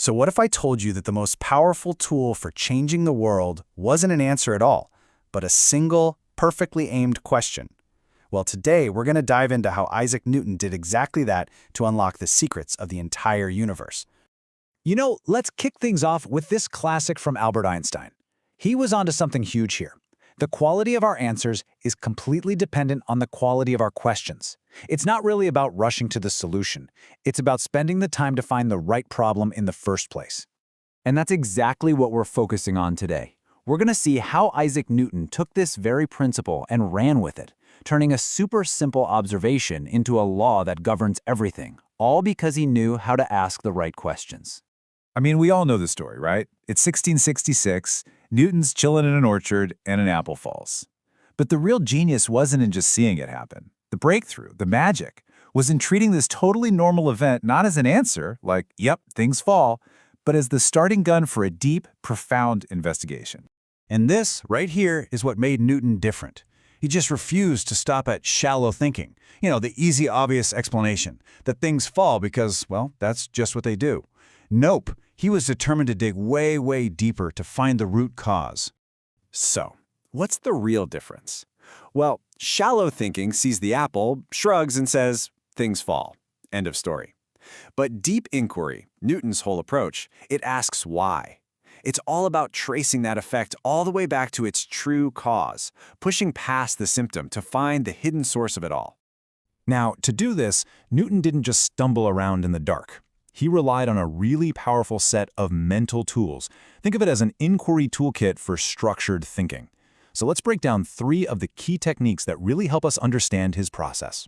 So what if I told you that the most powerful tool for changing the world wasn't an answer at all, but a single, perfectly aimed question? Well, today we're going to dive into how Isaac Newton did exactly that to unlock the secrets of the entire universe. Let's kick things off with this classic from Albert Einstein. He was onto something huge here. The quality of our answers is completely dependent on the quality of our questions. It's not really about rushing to the solution. It's about spending the time to find the right problem in the first place. And that's exactly what we're focusing on today. We're going to see how Isaac Newton took this very principle and ran with it, turning a super simple observation into a law that governs everything, all because he knew how to ask the right questions. I mean, we all know the story, right? It's 1666, Newton's chilling in an orchard, and an apple falls. But the real genius wasn't in just seeing it happen. The breakthrough, the magic, was in treating this totally normal event not as an answer, like, yep, things fall, but as the starting gun for a deep, profound investigation. And this, right here, is what made Newton different. He just refused to stop at shallow thinking. The easy, obvious explanation, that things fall because, well, that's just what they do. Nope, he was determined to dig way, way deeper to find the root cause. So, what's the real difference? Well, shallow thinking sees the apple, shrugs, and says, things fall. End of story. But deep inquiry, Newton's whole approach, it asks why. It's all about tracing that effect all the way back to its true cause, pushing past the symptom to find the hidden source of it all. Now, to do this, Newton didn't just stumble around in the dark. He relied on a really powerful set of mental tools. Think of it as an inquiry toolkit for structured thinking. So let's break down 3 of the key techniques that really help us understand his process.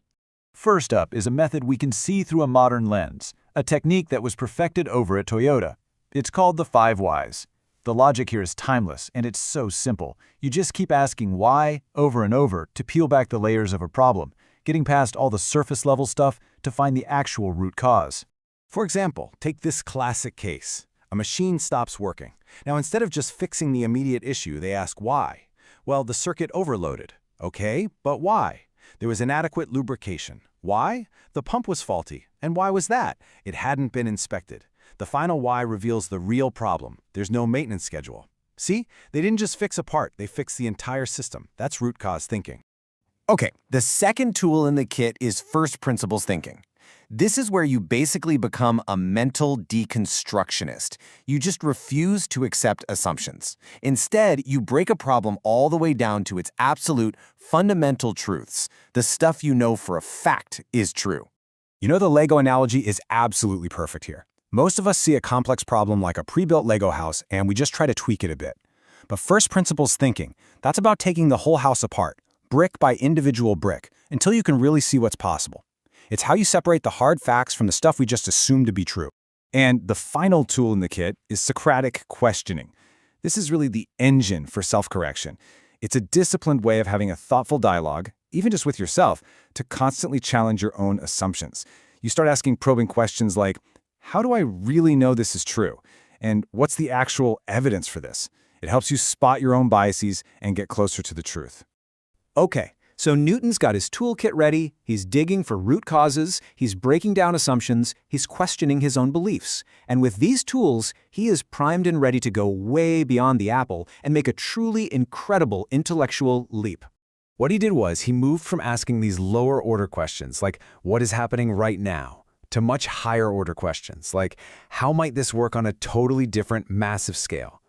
First up is a method we can see through a modern lens, a technique that was perfected over at Toyota. It's called the 5 whys. The logic here is timeless, and it's so simple. You just keep asking why over and over to peel back the layers of a problem, getting past all the surface-level stuff to find the actual root cause. For example, take this classic case. A machine stops working. Now, instead of just fixing the immediate issue, they ask why. Well, the circuit overloaded. Okay, but why? There was inadequate lubrication. Why? The pump was faulty. And why was that? It hadn't been inspected. The final why reveals the real problem. There's no maintenance schedule. See? They didn't just fix a part, they fixed the entire system. That's root cause thinking. Okay, the second tool in the kit is first principles thinking. This is where you basically become a mental deconstructionist. You just refuse to accept assumptions. Instead, you break a problem all the way down to its absolute fundamental truths, the stuff you know for a fact is true. The Lego analogy is absolutely perfect here. Most of us see a complex problem like a pre-built Lego house and we just try to tweak it a bit. But first principles thinking, that's about taking the whole house apart, brick by individual brick, until you can really see what's possible. It's how you separate the hard facts from the stuff we just assume to be true. And the final tool in the kit is Socratic questioning. This is really the engine for self-correction. It's a disciplined way of having a thoughtful dialogue, even just with yourself, to constantly challenge your own assumptions. You start asking probing questions like, how do I really know this is true? And what's the actual evidence for this? It helps you spot your own biases and get closer to the truth. Okay, so Newton's got his toolkit ready, he's digging for root causes, he's breaking down assumptions, he's questioning his own beliefs. And with these tools, he is primed and ready to go way beyond the apple and make a truly incredible intellectual leap. What he did was he moved from asking these lower-order questions, like what is happening right now, to much higher-order questions, like how might this work on a totally different, massive scale?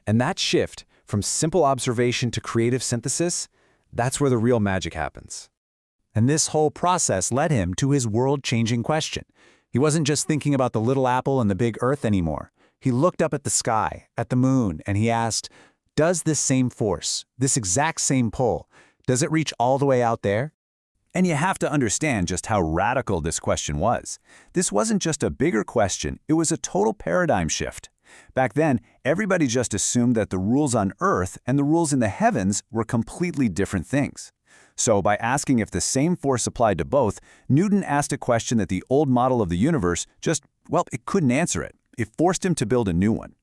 And that shift from simple observation to creative synthesis, that's where the real magic happens. And this whole process led him to his world-changing question. He wasn't just thinking about the little apple and the big earth anymore. He looked up at the sky, at the moon, and he asked, does this same force, this exact same pull, does it reach all the way out there? And you have to understand just how radical this question was. This wasn't just a bigger question, it was a total paradigm shift. Back then, everybody just assumed that the rules on Earth and the rules in the heavens were completely different things. So by asking if the same force applied to both, Newton asked a question that the old model of the universe it couldn't answer it. It forced him to build a new one.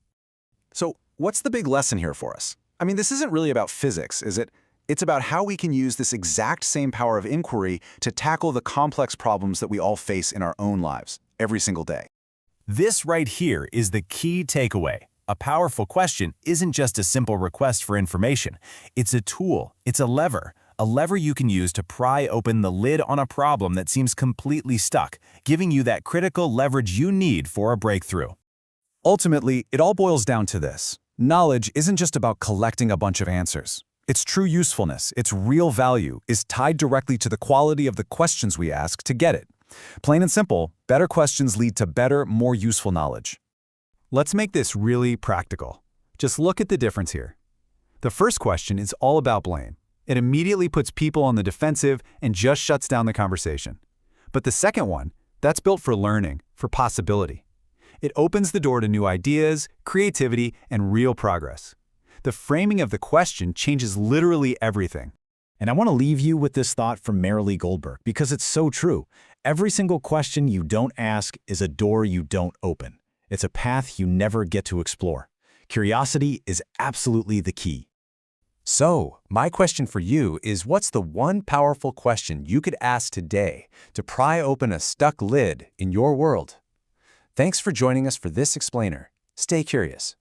So what's the big lesson here for us? I mean, this isn't really about physics, is it? It's about how we can use this exact same power of inquiry to tackle the complex problems that we all face in our own lives every single day. This right here is the key takeaway. A powerful question isn't just a simple request for information. It's a tool, it's a lever you can use to pry open the lid on a problem that seems completely stuck, giving you that critical leverage you need for a breakthrough. Ultimately, it all boils down to this. Knowledge isn't just about collecting a bunch of answers. Its true usefulness, its real value, is tied directly to the quality of the questions we ask to get it. Plain and simple, better questions lead to better, more useful knowledge. Let's make this really practical. Just look at the difference here. The first question is all about blame. It immediately puts people on the defensive and just shuts down the conversation. But the second one, that's built for learning, for possibility. It opens the door to new ideas, creativity, and real progress. The framing of the question changes literally everything. And I want to leave you with this thought from Marilee Goldberg, because it's so true. Every single question you don't ask is a door you don't open. It's a path you never get to explore. Curiosity is absolutely the key. So, my question for you is, what's the one powerful question you could ask today to pry open a stuck lid in your world? Thanks for joining us for this explainer. Stay curious.